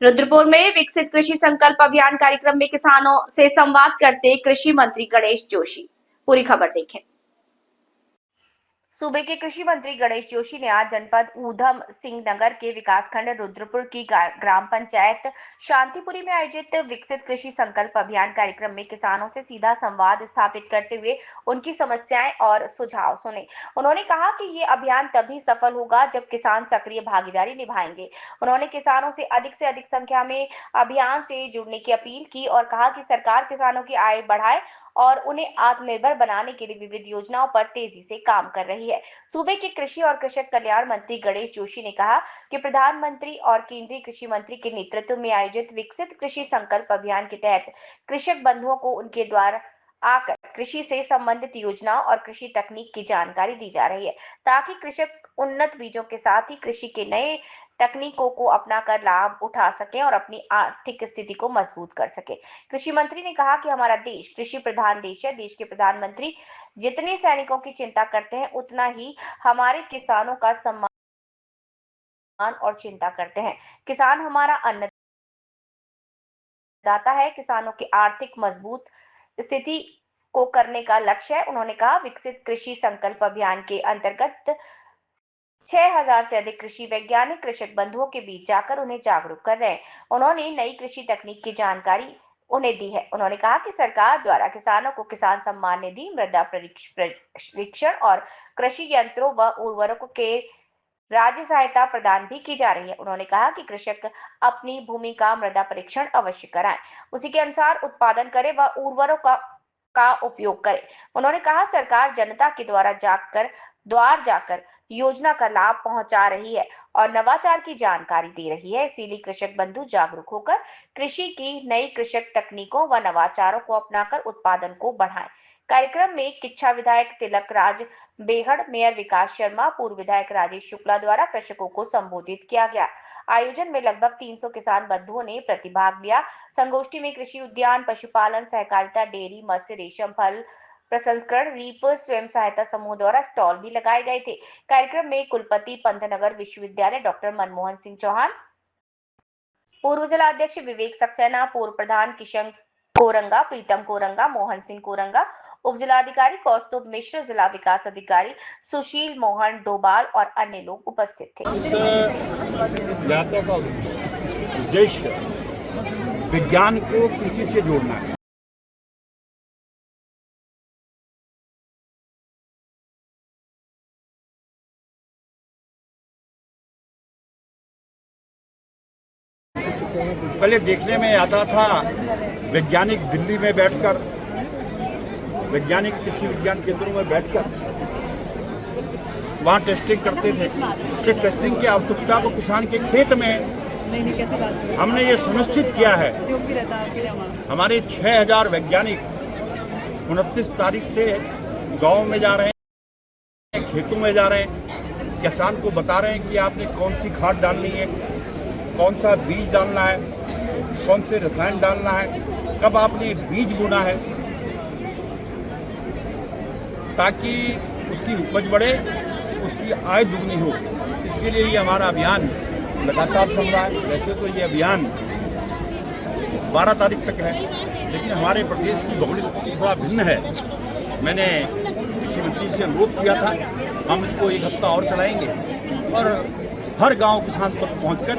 रुद्रपुर में विकसित कृषि संकल्प अभियान कार्यक्रम में किसानों से संवाद करते कृषि मंत्री गणेश जोशी। पूरी खबर देखें। सूबे के कृषि मंत्री गणेश जोशी ने आज जनपद ऊधम सिंह नगर के विकासखंड रुद्रपुर की ग्राम पंचायत शांतिपुरी में आयोजित विकसित कृषि संकल्प अभियान कार्यक्रम में किसानों से सीधा संवाद स्थापित करते हुए उनकी समस्याएं और सुझाव सुने। उन्होंने कहा कि ये अभियान तभी सफल होगा जब किसान सक्रिय भागीदारी निभाएंगे। उन्होंने किसानों से अधिक संख्या में अभियान से जुड़ने की अपील की और कहा कि सरकार किसानों की आय बढ़ाए और उन्हें आत्मनिर्भर बनाने के लिए विविध योजनाओं पर तेजी से काम कर रही है। सूबे के कृषि और कृषक कल्याण मंत्री गणेश जोशी ने कहा कि प्रधानमंत्री और केंद्रीय कृषि मंत्री के नेतृत्व में आयोजित विकसित कृषि संकल्प अभियान के तहत कृषक बंधुओं को उनके द्वारा आकर कृषि से संबंधित योजनाओं और कृषि तकनीक की जानकारी दी जा रही है, ताकि कृषक उन्नत बीजों के साथ ही कृषि के नए तकनीकों को अपनाकर लाभ उठा सके और अपनी आर्थिक स्थिति को मजबूत कर सके। कृषि मंत्री ने कहा कि हमारा देश कृषि प्रधान देश है। देश के प्रधानमंत्री जितने सैनिकों की चिंता करते हैं, उतना ही हमारे किसानों का सम्मान और चिंता करते हैं। किसान हमारा अन्नदाता है। किसानों की आर्थिक मजबूत स्थिति को करने का लक्ष्य है। उन्होंने कहा विकसित कृषि संकल्प अभियान के अंतर्गत 6000 से अधिक कृषि वैज्ञानिक कृषक बंधुओं के बीच जाकर उन्हें जागरूक कर रहे हैं। उन्होंने नई कृषि तकनीक की जानकारी उन्हें दी है। उन्होंने कहा कि सरकार द्वारा किसानों को किसान सम्मान निधि, मृदा परीक्षण और कृषि यंत्रों व उर्वरकों के राज्य सहायता प्रदान भी की जा रही है। उन्होंने कहा कि कृषक अपनी भूमि का मृदा परीक्षण अवश्य कराएं, उसी के अनुसार उत्पादन करे व उर्वरकों का उपयोग करे। उन्होंने कहा सरकार जनता के द्वार जाकर योजना का लाभ पहुंचा रही है और नवाचार की जानकारी दे रही है। इसीलिए कृषक बंधु जागरूक होकर कृषि की नई कृषक तकनीकों व नवाचारों को अपनाकर उत्पादन को बढ़ाएं। कार्यक्रम में किच्छा विधायक तिलक राज बेहड़, मेयर विकास शर्मा, पूर्व विधायक राजेश शुक्ला द्वारा कृषकों को संबोधित किया गया। आयोजन में लगभग 300 किसान बंधुओं ने प्रतिभाग लिया। संगोष्ठी में कृषि उद्यान, पशुपालन, सहकारिता, डेयरी, मत्स्य, रेशम, फल प्रसंस्करण, रीप स्वयं सहायता समूह द्वारा स्टॉल भी लगाए गए थे। कार्यक्रम में कुलपति पंतनगर विश्वविद्यालय डॉक्टर मनमोहन सिंह चौहान, पूर्व जिलाध्यक्ष विवेक सक्सेना, पूर्व प्रधान किशन कोरंगा, प्रीतम कोरंगा, मोहन सिंह कोरंगा, उप जिलाधिकारी कौस्तुभ मिश्र, जिला विकास अधिकारी सुशील मोहन डोभाल और अन्य लोग उपस्थित थे। इस यात्रा का उद्देश्य विज्ञान को कृषि से जोड़ना है। पहले देखने में आता था वैज्ञानिक दिल्ली में बैठकर, वैज्ञानिक कृषि विज्ञान केंद्रों में बैठकर वहाँ टेस्टिंग करते थे। कि टेस्टिंग की आवश्यकता को किसान के खेत में हमने ये सुनिश्चित किया है। हमारे 6000 वैज्ञानिक 29 तारीख से गाँव में जा रहे हैं, खेतों में जा रहे हैं, किसान को बता रहे हैं कि आपने कौन सी खाद डालनी है, कौन सा बीज डालना है, कौन से रसायन डालना है, कब आपने बीज बोना है, ताकि उसकी उपज बढ़े, उसकी आय दुगनी हो। इसके लिए ये हमारा अभियान लगातार चल रहा है। वैसे तो ये अभियान 12 तारीख तक है, लेकिन हमारे प्रदेश की भौगोलिक स्थिति थोड़ा भिन्न है। मैंने कृषि मंत्री से अनुरोध किया था, हम इसको 1 हफ्ता और चलाएंगे और हर गांव किसान तक पहुंचकर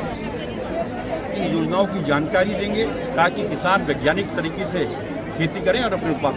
इन योजनाओं की जानकारी देंगे, ताकि किसान वैज्ञानिक तरीके से खेती करें और अपने उत्पाद